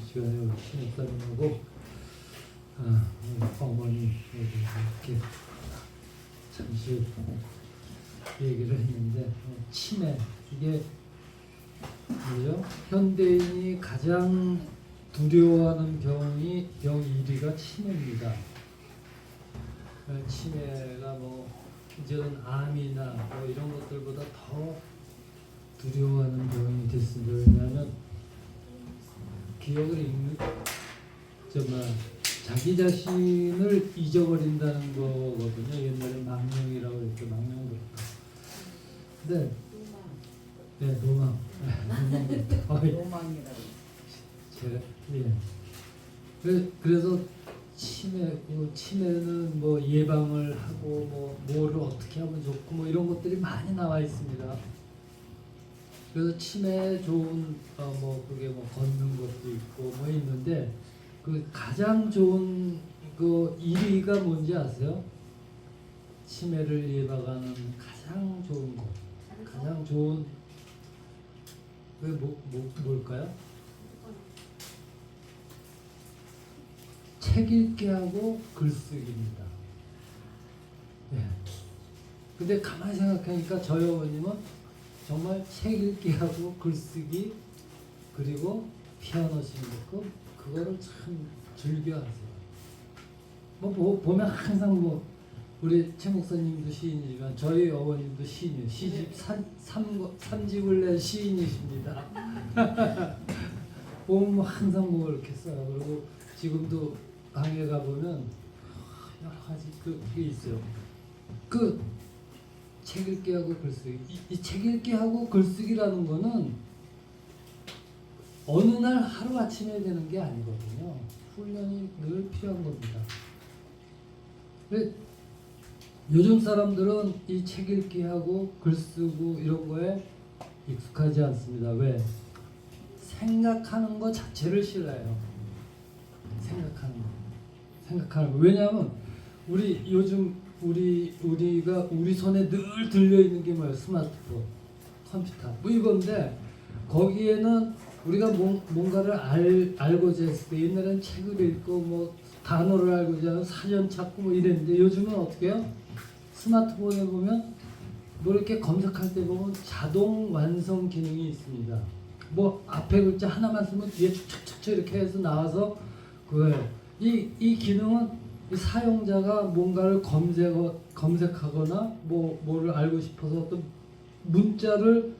시간에 신입사님하고 어머니 이렇게 잠시 얘기를 했는데 치매 이게 뭐죠? 현대인이 가장 두려워하는 병 1위가 치매입니다. 치매가 뭐 이제는 암이나 뭐 이런 것들보다 더 두려워하는 병이 됐습니다. 왜냐하면 기억을 잃는 정말 자기 자신을 잊어버린다는 거거든요. 옛날에 망령이라고 했죠. 망령부터. 근데 네, 노망. 로망이라고. 제가 그래서 치매는 뭐 예방을 하고 뭐를 어떻게 하면 좋고 뭐 이런 것들이 많이 나와 있습니다. 그래서 치매에 좋은 그게 뭐 걷는 것도 있고 뭐 있는데 그 가장 좋은 그 1위가 뭔지 아세요? 치매를 예방하는 가장 좋은 거, 가장 좋은 그 뭘까요? 책 읽기 하고 글쓰기입니다. 네. 근데 가만히 생각하니까 저희 어머님은 정말 책 읽기 하고 글쓰기 그리고 피아노 치는 거 그거를 참 즐겨하세요. 보면 항상 우리 최 목사님도 시인이지만 저희 어머님도 시인이에요. 시집 3집을 낸 시인이십니다. 보면 항상 이렇게 써요. 그리고 지금도 방에 가보면 여러 가지 그게 있어요. 그 책 읽기 하고 글쓰기. 이 책 읽기 하고 글쓰기라는 거는 어느 날 하루아침에 되는 게 아니거든요. 훈련이 늘 필요한 겁니다. 요즘 사람들은 이 책 읽기 하고 글 쓰고 이런 거에 익숙하지 않습니다. 왜? 생각하는 거 자체를 싫어해요. 생각하는 거. 왜냐하면 우리가 우리 손에 늘 들려 있는 게 뭐예요? 스마트폰, 컴퓨터, 뭐 이건데 거기에는 우리가 뭔가를 알고자 했을 때 옛날에는 책을 읽고 뭐 단어를 알고자 하면 사전 찾고 뭐 이랬는데 요즘은 어떻게 해요? 스마트폰에 보면 뭐 이렇게 검색할 때 보면 자동 완성 기능이 있습니다. 뭐 앞에 글자 하나만 쓰면 뒤에 툭툭툭 이렇게 해서 나와서 그거예요. 이 기능은 이 사용자가 뭔가를 검색하거나 뭐를 알고 싶어서 어떤 문자를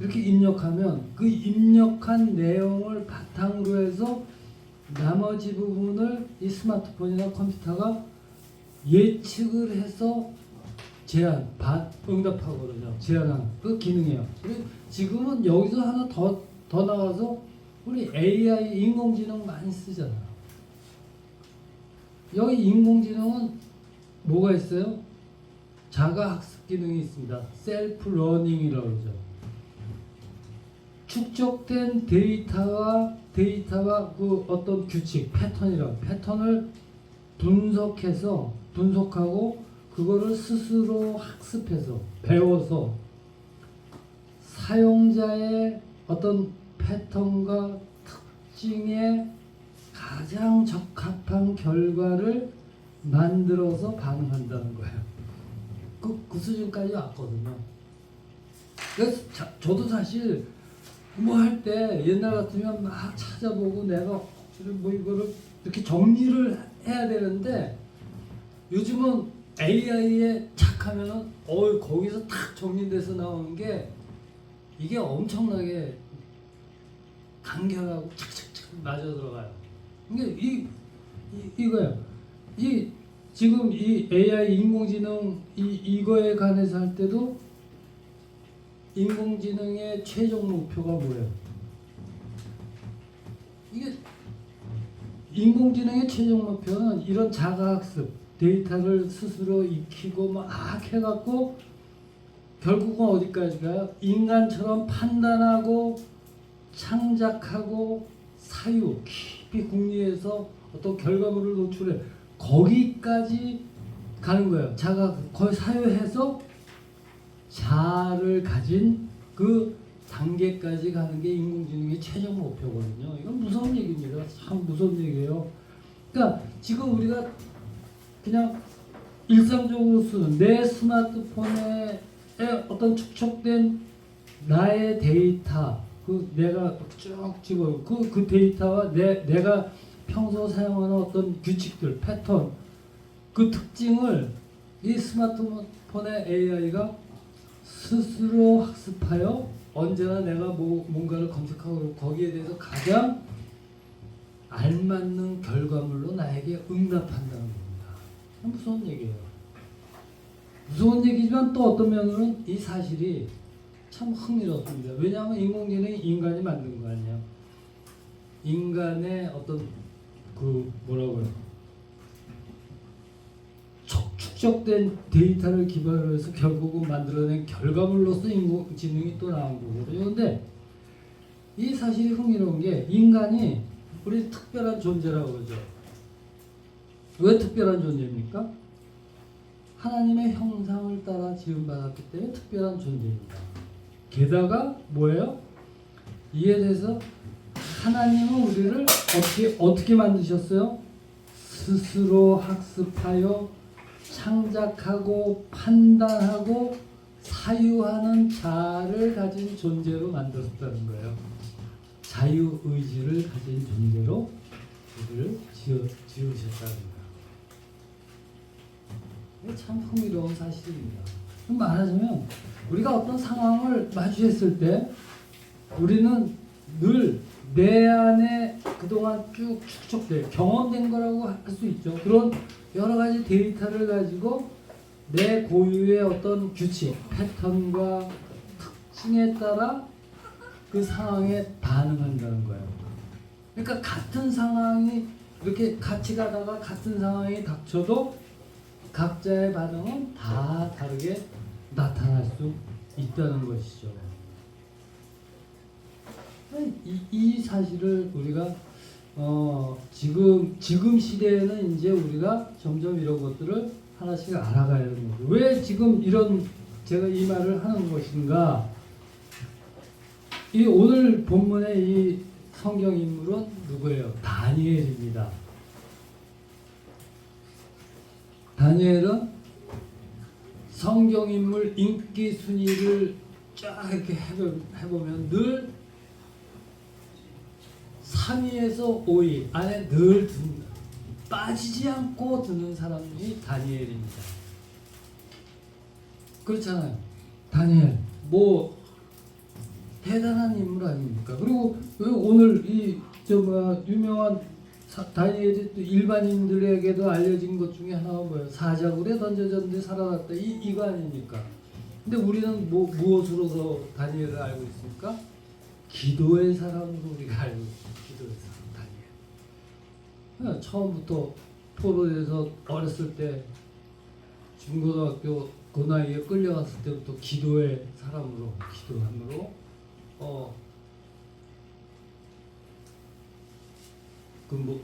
이렇게 입력하면 그 입력한 내용을 바탕으로 해서 나머지 부분을 이 스마트폰이나 컴퓨터가 예측을 해서 응답하거든요. 제안하는 그 기능이에요. 그리고 지금은 여기서 하나 더 나가서 우리 AI 인공지능 많이 쓰잖아요. 여기 인공지능은 뭐가 있어요? 자가학습 기능이 있습니다. 셀프 러닝이라고 그러죠. 축적된 데이터와 그 어떤 규칙, 패턴을 분석하고 그거를 스스로 학습해서 배워서 사용자의 어떤 패턴과 특징에 가장 적합한 결과를 만들어서 반응한다는 거예요. 그 수준까지 왔거든요. 그래서 저도 사실 뭐 할 때 옛날 같으면 막 찾아보고 내가 뭐 이거를 이렇게 정리를 해야 되는데 요즘은 AI에 착하면은 거기서 딱 정리돼서 나오는 게 이게 엄청나게 간결하고 착착착 맞아 들어가요. 이게 이거예요. 지금 이 AI 인공지능 이거에 관해서 할 때도 인공지능의 최종 목표가 뭐예요? 이게 인공지능의 최종 목표는 이런 자가학습 데이터를 스스로 익히고 막 해갖고 결국은 어디까지 가요? 인간처럼 판단하고 창작하고 사유 깊이 궁리해서 어떤 결과물을 노출해 거기까지 가는 거예요. 거의 사유해서 자아를 가진 그 단계까지 가는 게 인공지능의 최종 목표거든요. 이건 무서운 얘기입니다. 참 무서운 얘기예요. 그러니까 지금 우리가 그냥 일상적으로 쓰는 내 스마트폰에 어떤 축적된 나의 데이터, 그 내가 쭉 집어 그 데이터와 내가 평소 사용하는 어떤 규칙들, 패턴, 그 특징을 이 스마트폰의 AI가 스스로 학습하여 언제나 내가 뭔가를 검색하고 거기에 대해서 가장 알맞는 결과물로 나에게 응답한다는 겁니다. 무서운 얘기예요. 무서운 얘기지만 또 어떤 면으로는 이 사실이 참 흥미롭습니다. 왜냐하면 인공지능이 인간이 만든 거 아니에요. 인간의 어떤 그 뭐라고요? 축적된 데이터를 기반으로 해서 결국은 만들어낸 결과물로서 인공지능이 또 나온 거거든요. 그런데 이 사실이 흥미로운 게 인간이 우리 특별한 존재라고 그러죠. 왜 특별한 존재입니까? 하나님의 형상을 따라 지음받았기 때문에 특별한 존재입니다. 게다가 뭐예요? 이에 대해서 하나님은 우리를 어떻게 만드셨어요? 스스로 학습하여 창작하고 판단하고 사유하는 자아를 가진 존재로 만들었다는 거예요. 자유의지를 가진 존재로 우리를 지으셨다는 거예요. 이게 참 흥미로운 사실입니다. 말하자면 우리가 어떤 상황을 마주했을 때 우리는 늘 내 안에 그동안 쭉 축적된 경험된 거라고 할 수 있죠. 그런 여러 가지 데이터를 가지고 내 고유의 어떤 규칙, 패턴과 특징에 따라 그 상황에 반응한다는 거예요. 그러니까 같은 상황이 이렇게 같이 가다가 같은 상황이 닥쳐도 각자의 반응은 다 다르게 나타날 수 있다는 것이죠. 이 사실을 우리가 지금 시대에는 이제 우리가 점점 이런 것들을 하나씩 알아가야 되는 거죠. 왜 지금 제가 이 말을 하는 것인가? 이 오늘 본문의 이 성경 인물은 누구예요? 다니엘입니다. 다니엘은 성경 인물 인기 순위를 쫙 이렇게 해보면 늘 3위에서 5위 안에 늘 빠지지 않고 드는 사람이 다니엘입니다. 그렇잖아요. 다니엘 뭐 대단한 인물 아닙니까? 그리고 오늘 유명한 다니엘이 또 일반인들에게도 알려진 것 중에 하나가 뭐예요? 사자굴에 던져졌는데 살아났다. 이거 아닙니까? 근데 우리는 무엇으로서 다니엘을 알고 있습니까? 기도의 사람으로 우리가 알고 있습니다. 기도의 사람 다니엘. 처음부터 포로에서 어렸을 때 중고등학교 그 나이에 끌려갔을 때부터 기도의 사람으로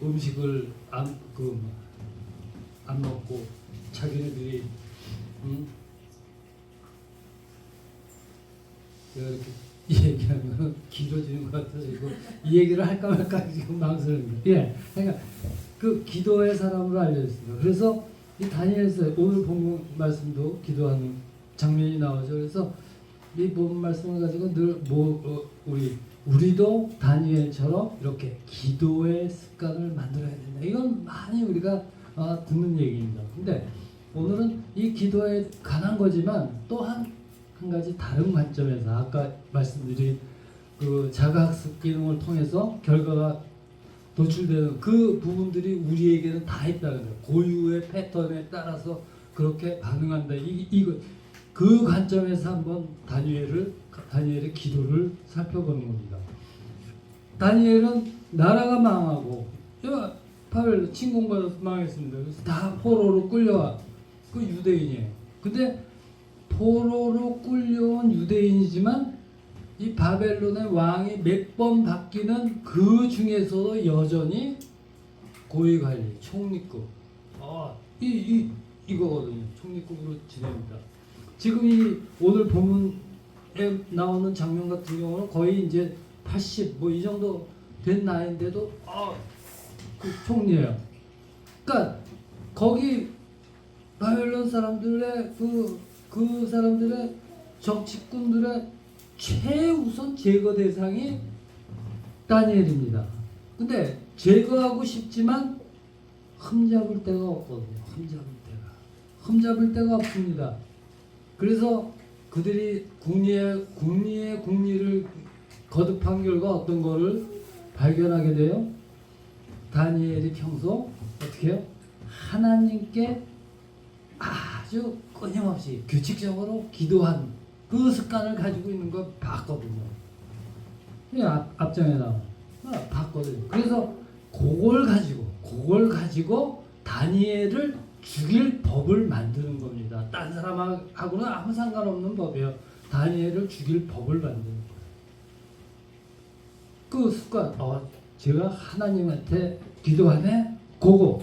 음식을 안 먹고 자기네들이 제가 이렇게 이 얘기하면 길어지는 것 같아서 이 얘기를 할까 말까 지금 망설입니다. 예, 그러니까 그 기도의 사람으로 알려졌습니다. 그래서 이 다니엘서 오늘 본문 말씀도 기도하는 장면이 나오죠. 그래서 이 본문 말씀을 가지고 늘 우리도 다니엘처럼 이렇게 기도의 습관을 만들어야 된다. 이건 많이 우리가 듣는 얘기입니다. 근데 오늘은 이 기도에 관한 거지만 또 한 가지 다른 관점에서 아까 말씀드린 그 자가학습 기능을 통해서 결과가 도출되는 그 부분들이 우리에게는 다 있다는 거예요. 고유의 패턴에 따라서 그렇게 반응한다. 이거 그 관점에서 한번 다니엘의 기도를 살펴보는 겁니다. 다니엘은 나라가 망하고 바벨 침공받아서 망했습니다. 그래서 다 포로로 끌려와 그 유대인이에요. 근데 포로로 끌려온 유대인이지만 이 바벨론의 왕이 몇 번 바뀌는 그 중에서도 여전히 고위관리, 총리급 이거거든요. 총리급으로 지냅니다. 지금 이 오늘 본문에 나오는 장면 같은 경우는 거의 이제 80 뭐 이 정도 된 나이인데도 그 총리예요. 그러니까 거기 바벨론 사람들의 그 사람들의 정치꾼들의 최우선 제거 대상이 다니엘입니다. 근데 제거하고 싶지만 흠잡을 데가 없거든요. 흠잡을 데가 없습니다. 그래서 그들이 국리를 거듭한 결과 어떤 거를 발견하게 돼요? 다니엘이 평소 어떻게 해요? 하나님께 아주 끊임없이 규칙적으로 기도한 그 습관을 가지고 있는 걸 봤거든요. 앞장에 나와 봤거든요. 그래서 그걸 가지고 다니엘을 죽일 법을 만드는 겁니다. 딴 사람하고는 아무 상관없는 법이에요. 다니엘을 죽일 법을 만드는 거예요. 그 습관, 제가 하나님한테 기도하네? 그거.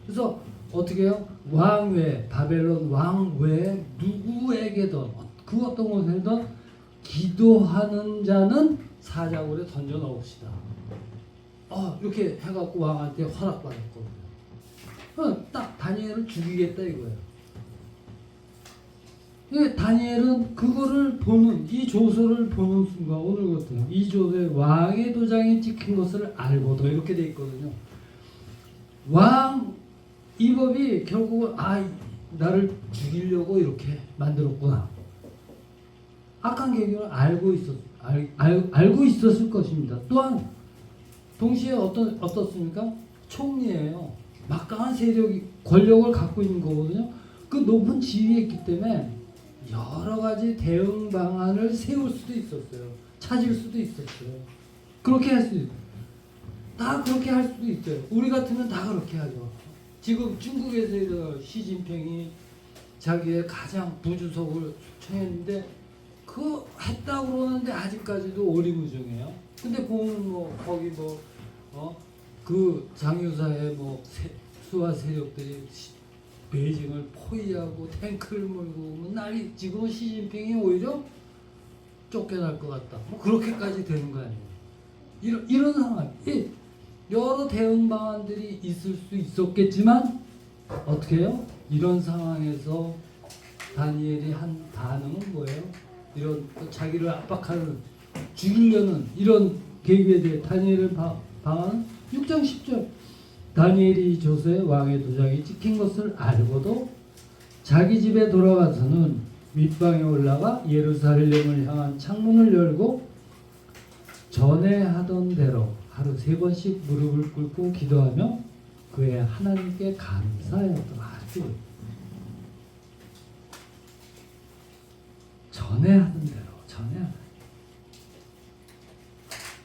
그래서 어떻게 해요? 왕외, 바벨론 왕외 누구에게든 그 어떤 곳에든 기도하는 자는 사자굴에 던져 넣읍시다. 이렇게 해갖고 왕한테 허락받았거든요. 딱 다니엘을 죽이겠다 이거예요. 다니엘은 그거를 보는, 이 조서를 보는 순간, 오늘 같아요. 이 조서에 왕의 도장이 찍힌 것을 알고도 이렇게 돼 있거든요. 이 법이 결국은 나를 죽이려고 이렇게 만들었구나. 악한 계획을 알고 있었을 것입니다. 또한 동시에 어떻습니까? 총리예요. 막강한 세력이 권력을 갖고 있는 거거든요. 그 높은 지위에 있기 때문에 여러 가지 대응 방안을 세울 수도 있었어요. 찾을 수도 있었어요. 그렇게 할 수도 있어요. 다 그렇게 할 수도 있어요. 우리 같으면 다 그렇게 하죠. 지금 중국에서 시진핑이 자기의 가장 부주석을 청했는데 그 했다고 그러는데 아직까지도 오리무중이에요. 근데 보면 거기 그 장유사의 수하 세력들이 베이징을 포위하고 탱크를 몰고 난리. 지금은 시진핑이 오히려 쫓겨날 것 같다. 그렇게까지 되는 거 아니에요. 이런 상황. 여러 대응 방안들이 있을 수 있었겠지만 어떻게 해요? 이런 상황에서 다니엘이 한 반응은 뭐예요? 이런 자기를 압박하는, 죽이려는 이런 계획에 대해 다니엘의 방안은 6장 10절. 다니엘이 조서에 왕의 도장이 찍힌 것을 알고도 자기 집에 돌아가서는 윗방에 올라가 예루살렘을 향한 창문을 열고 전에 하던 대로 하루 3번씩 무릎을 꿇고 기도하며 그의 하나님께 감사하였더라. 전에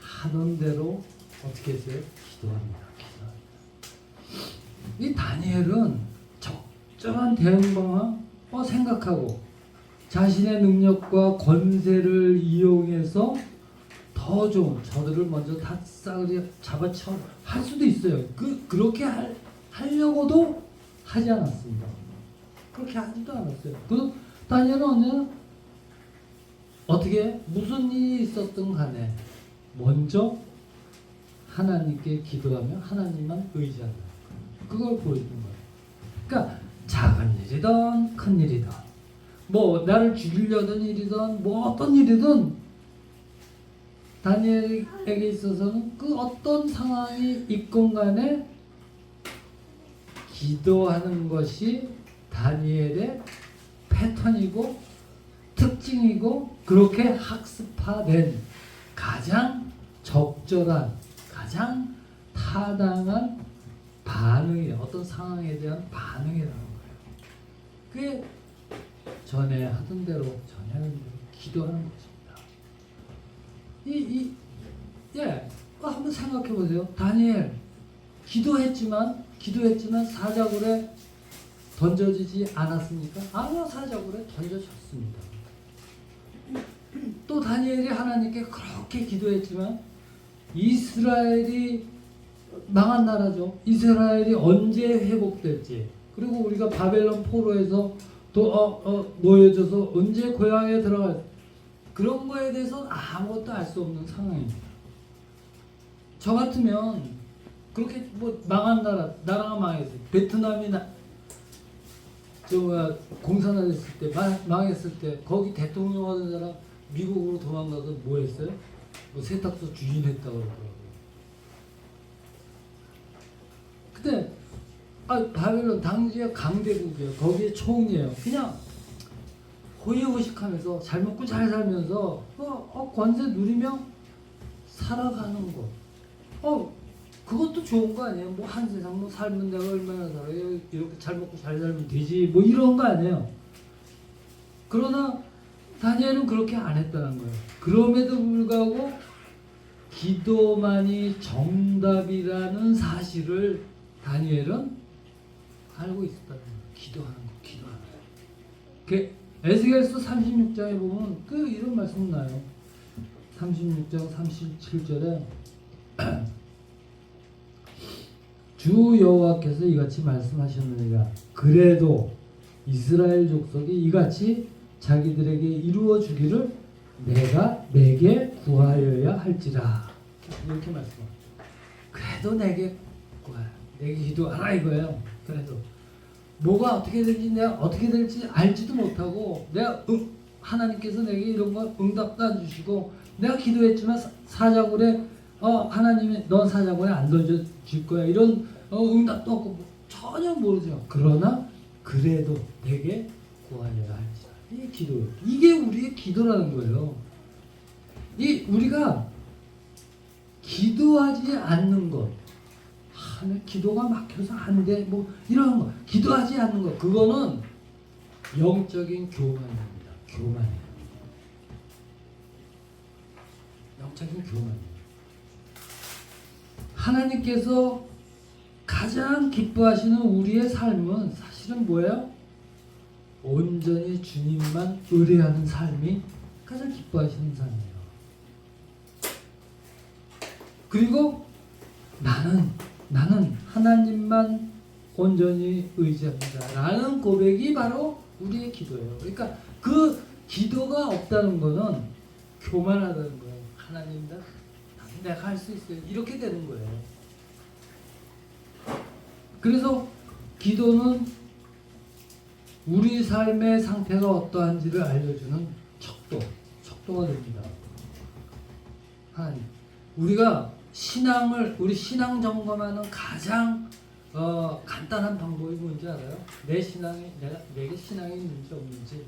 하던 대로 어떻게 했어요? 기도합니다. 이 다니엘은 적절한 대응 방안 생각하고 자신의 능력과 권세를 이용해서 더 좋은 저들을 먼저 다 싸그리 잡아쳐 할 수도 있어요. 그렇게 하려고도 하지 않았습니다. 그렇게 하지도 않았어요. 그 다니엘은 언제나 어떻게 무슨 일이 있었든 간에 먼저 하나님께 기도하며 하나님만 의지한다. 그걸 보여주는 거예요. 그러니까 작은 일이든 큰 일이든 나를 죽이려던 일이든 어떤 일이든 다니엘에게 있어서는 그 어떤 상황이 있건 간에 기도하는 것이 다니엘의 패턴이고 특징이고 그렇게 학습화된 가장 적절한, 가장 타당한 반응이에요. 어떤 상황에 대한 반응이라는 거예요. 그게 전에 하던 대로 기도하는 것입니다. 한번 생각해 보세요. 다니엘 기도했지만 사자굴에 던져지지 않았습니까? 사자굴에 던져졌습니다. 또 다니엘이 하나님께 그렇게 기도했지만 이스라엘이 망한 나라죠. 이스라엘이 언제 회복될지, 그리고 우리가 바벨론 포로에서 또 모여져서 언제 고향에 들어갈, 그런 거에 대해서는 아무것도 알 수 없는 상황입니다. 저 같으면 그렇게 뭐 망한 나라가 망했어요. 베트남이 공산화됐을 때 망했을 때 거기 대통령 하던 사람 미국으로 도망가서 뭐 했어요? 뭐 세탁소 주인했다고 그러더라고요. 근데 바벨론 당시에 강대국이에요. 거기에 총이에요. 그냥 호의호식하면서 잘 먹고 잘 살면서 권세 누리며 살아가는 거. 그것도 좋은 거 아니에요? 뭐 한 세상 뭐 살면 내가 얼마나 살아요? 이렇게 잘 먹고 잘 살면 되지. 뭐 이런 거 아니에요. 그러나 다니엘은 그렇게 안 했다는 거예요. 그럼에도 불구하고 기도만이 정답이라는 사실을 다니엘은 알고 있었다는 거예요. 기도하는 거. 에스겔서 36장에 보면 이런 말씀 나요. 36장 37절에 주 여호와께서 이같이 말씀하셨느니라. 그래도 이스라엘 족속이 이같이 자기들에게 이루어 주기를 내게 구하여야 할지라. 이렇게 말씀합니다. 그래도 내게 구하여. 내게 기도하라 이거예요. 그래도 뭐가 어떻게 되는지 내가 어떻게 될지 알지도 못하고 내가 하나님께서 내게 이런 거 응답도 안 주시고 내가 기도했지만 사자굴에 하나님이 넌 사자굴에 안 던져질 거야 이런 응답도 없고 뭐 전혀 모르죠. 그러나 그래도 내게 구하여야 할지라. 이게 기도예요. 이게 우리의 기도라는 거예요. 우리가 기도하지 않는 것, 기도가 막혀서 안 돼, 뭐 이런 거, 기도하지 않는 것, 그거는 영적인 교만입니다. 교만이에요. 영적인 교만이에요. 하나님께서 가장 기뻐하시는 우리의 삶은 사실은 뭐예요? 온전히 주님만 의뢰하는 삶이 가장 기뻐하시는 삶이에요. 그리고 나는 하나님만 온전히 의지합니다 라는 고백이 바로 우리의 기도예요. 그러니까 그 기도가 없다는 거는 교만하다는 거예요. 하나님 내가 할 수 있어요. 이렇게 되는 거예요. 그래서 기도는 우리 삶의 상태가 어떠한지를 알려주는 척도가 됩니다. 우리가 우리 신앙 점검하는 가장 간단한 방법이 뭔지 알아요? 내게 신앙이 있는지 없는지.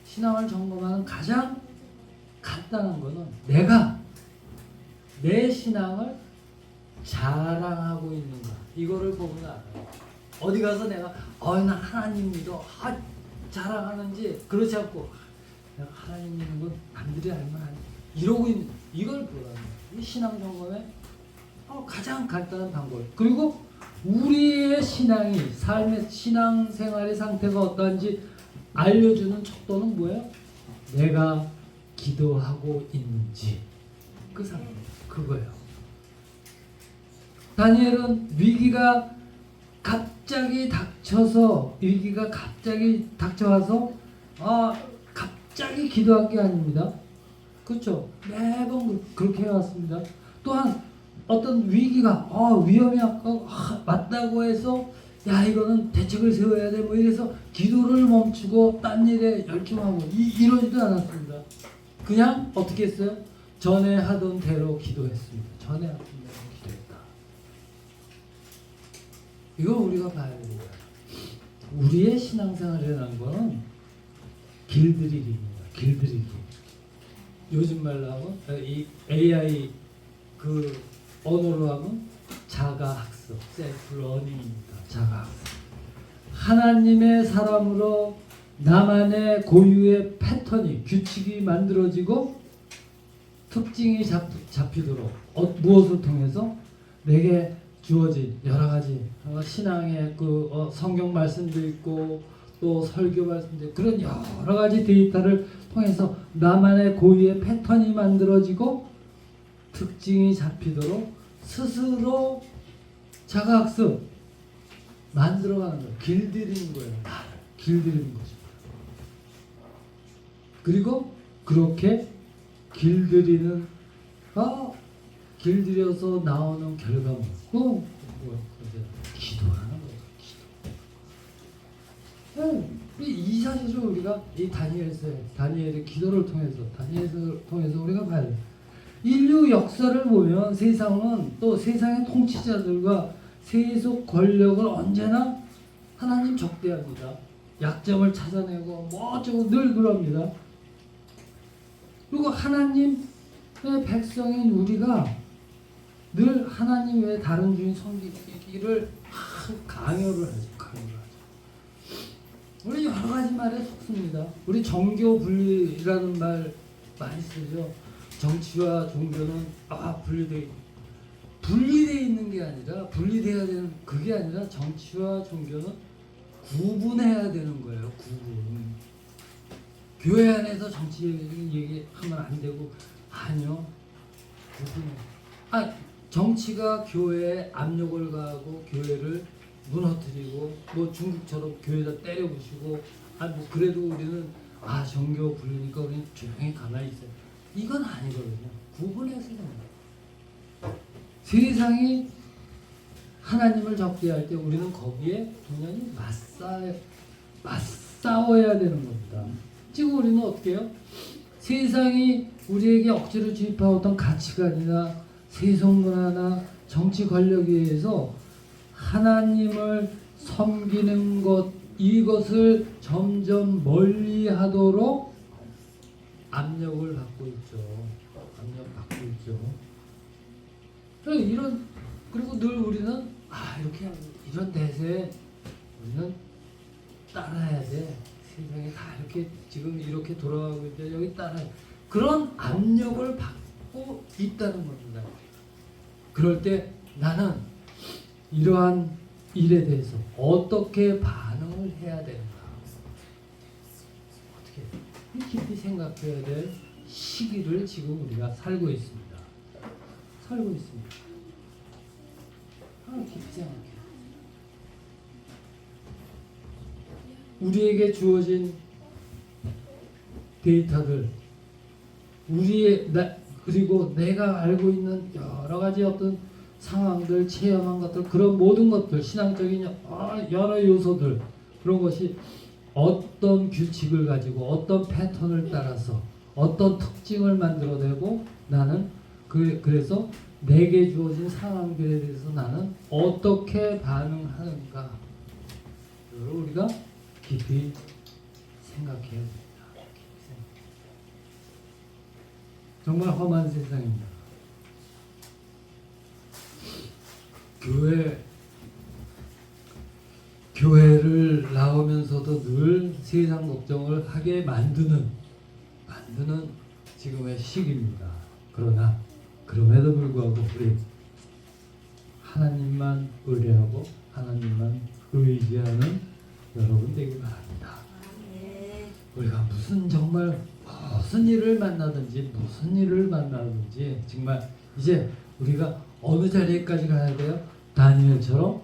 신앙을 점검하는 가장 간단한 거는 내가 내 신앙을 자랑하고 있는가. 이거를 보면 알아요. 어디 가서 내가 나 하나님 믿어 자랑하는지 그렇지 않고 내가 하나님 믿는 건 남들이 알면 안 돼. 이러고 있는 이걸 보라는 거예요. 이 신앙 점검의 가장 간단한 방법. 그리고 우리의 삶의 신앙생활의 상태가 어떠한지 알려주는 척도는 뭐예요? 내가 기도하고 있는지 그 상태. 그거예요. 다니엘은 위기가 갑자기 닥쳐와서 갑자기 기도한 게 아닙니다. 그렇죠? 매번 그렇게 해왔습니다. 또한 어떤 위기가 위험이 맞다고 해서 이거는 대책을 세워야 돼 뭐 이래서 기도를 멈추고 딴 일에 열중하고 이러지도 않았습니다. 그냥 어떻게 했어요? 전에 하던 대로 기도했습니다. 전에 하던 대로 기도했다. 이걸 우리가 봐야 됩니다. 우리의 신앙생활이라는 거는 길들이기입니다. 길들이기. 요즘 말로 하면 이 AI 언어로 하면 자가학습, 셀프러닝입니다. 자가학습. 하나님의 사람으로 나만의 고유의 패턴이 규칙이 만들어지고 특징이 잡히도록 무엇을 통해서 내게 주어진 여러 가지 신앙의 성경 말씀도 있고 또 설교 말씀도 있고 그런 여러 가지 데이터를 통해서 나만의 고유의 패턴이 만들어지고 특징이 잡히도록 스스로 자가학습 만들어가는 거예요. 길들이는 거예요. 길들이는 것입니다. 그리고 그렇게 길들이는 길들여서 나오는 결과물 기도하는 거죠. 기도. 이 사실을 우리가 이 다니엘의 기도를 통해서 우리가 봐야 돼요. 인류 역사를 보면 세상은 또 세상의 통치자들과 세속 권력을 언제나 하나님 적대합니다. 약점을 찾아내고 뭐 어쩌고 늘 그럽니다. 그리고 하나님의 백성인 우리가 늘 하나님 외에 다른 주인 섬기기를 강요를 하죠. 우리 여러 가지 말에 속습니다. 우리 정교 분리라는 말 많이 쓰죠. 정치와 종교는 분리되어 있는 게 아니라 분리돼야 되는 그게 아니라 정치와 종교는 구분해야 되는 거예요. 구분. 교회 안에서 정치 얘기하면 안 되고 아니요. 구분해. 정치가 교회에 압력을 가하고 교회를 무너뜨리고 뭐 중국처럼 교회에다 때려부시고 뭐 그래도 우리는 정교 불리니까 우리는 조용히 가만히 있어요. 이건 아니거든요. 구분해서 됩니다. 세상이 하나님을 적대할 때 우리는 거기에 동연히 맞싸워야 되는 겁니다. 지금 우리는 어떻게 해요? 세상이 우리에게 억지로 주입하던 가치관이나 세속문화나 정치 권력에 의해서 하나님을 섬기는 것 이것을 점점 멀리하도록 압력을 받고 있죠. 그리고 늘 우리는 이렇게 이런 대세에 우리는 따라야 돼. 세상이 다 이렇게 지금 이렇게 돌아가고 있는데 여기 따라 그런 압력을 받고 있다는 겁니다. 그럴 때 나는 이러한 일에 대해서 어떻게 반응을 해야 되는가? 어떻게 깊이 생각해야 될 시기를 지금 우리가 살고 있습니다. 깊이 생각해. 우리에게 주어진 데이터들, 그리고 내가 알고 있는 여러 가지 어떤 상황들, 체험한 것들, 그런 모든 것들, 신앙적인 여러 요소들, 그런 것이 어떤 규칙을 가지고 어떤 패턴을 따라서 어떤 특징을 만들어내고 나는 그래서 내게 주어진 상황들에 대해서 나는 어떻게 반응하는가 우리가 깊이 생각해야 됩니다. 정말 험한 세상입니다. 교회를 나오면서도 늘 세상 걱정을 하게 만드는 지금의 시기입니다. 그러나 그럼에도 불구하고 우리 하나님만 의뢰하고 하나님만 의지하는 여러분 되길 바랍니다. 우리가 무슨 일을 만나든지 정말 이제 우리가 어느 자리에까지 가야 돼요? 다니엘처럼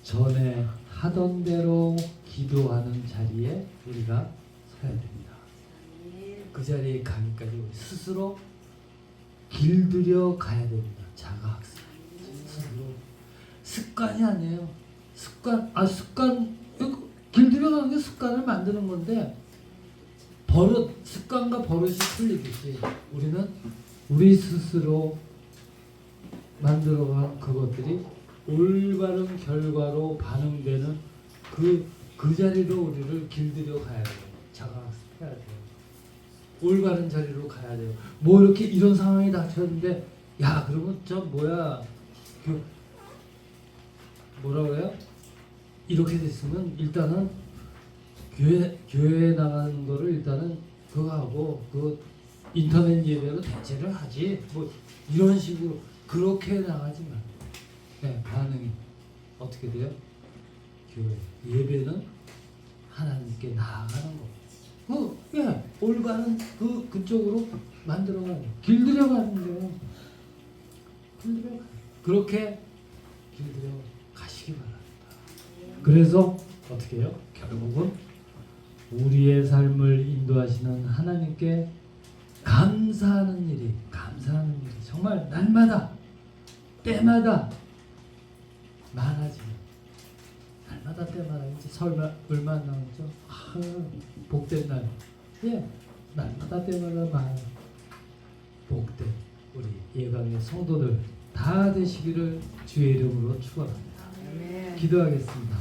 전에 하던 대로 기도하는 자리에 우리가 서야 됩니다. 그 자리에 가기까지 우리 스스로 길들여 가야 됩니다. 자가학습 스스로 습관이 아니에요. 습관 길들여 가는 게 습관을 만드는 건데 습관과 버릇이 틀리듯이 우리는 우리 스스로 만들어간 그것들이 올바른 결과로 반응되는 그 자리로 우리를 길들여 가야 돼요. 자가학습해야 돼요. 올바른 자리로 가야 돼요. 뭐 이렇게 이런 상황이 닥쳤는데 그러면 뭐라고 해요? 이렇게 됐으면 일단은 교회에 나가는 거를 일단은 그거 하고 인터넷 예배로 대체를 하지 뭐 이런 식으로 그렇게 나가지 마. 반응이 어떻게 돼요? 교회 예배는 하나님께 나아가는 거. 올바른 그쪽으로 만들어가는 길들여가는데요. 그렇게 길들여 가시기 바랍니다. 그래서 어떻게 해요? 결국은 우리의 삶을 인도하시는 하나님께 감사하는 일이 정말 날마다 때마다 많아지면 날마다 때마다 이제 설마 얼마 안 남았죠? 복된 날, 날마다 때마다 많은 복된 우리 예강의 성도들 다 되시기를 주의 이름으로 축원합니다. 기도하겠습니다.